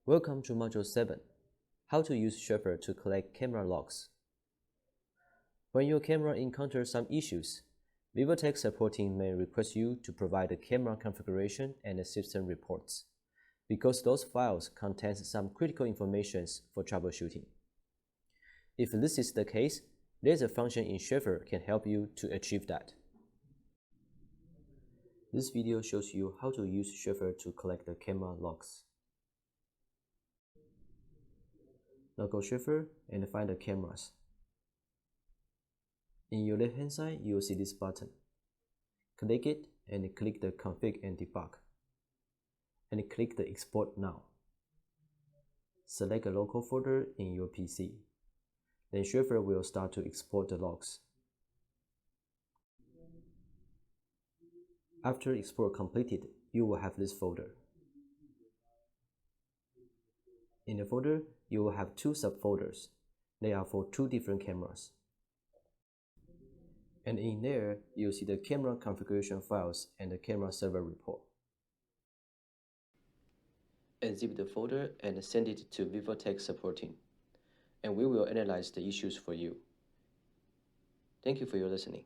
Welcome to Module 7, How to use Chauffeur to collect camera logs. When your camera encounters some issues, VivoTech support team may request you to provide the camera configuration and the system reports, because those files contain some critical information for troubleshooting. If this is the case, there's a function in Chauffeur can help you to achieve that. This video shows you how to use Chauffeur to collect the camera logs. Now go Chauffeur and find the cameras. In your left hand side, you will see this button. Click it and click the Config and Debug. And click the Export Now. Select a local folder in your PC. Then Chauffeur will start to export the logs. After export completed, you will have this folder. In the folder, you will have two subfolders. They are for two different cameras. And in there, you'll see the camera configuration files and the camera server report. Unzip the folder and send it to VivoTech support team, and we will analyze the issues for you. Thank you for your listening.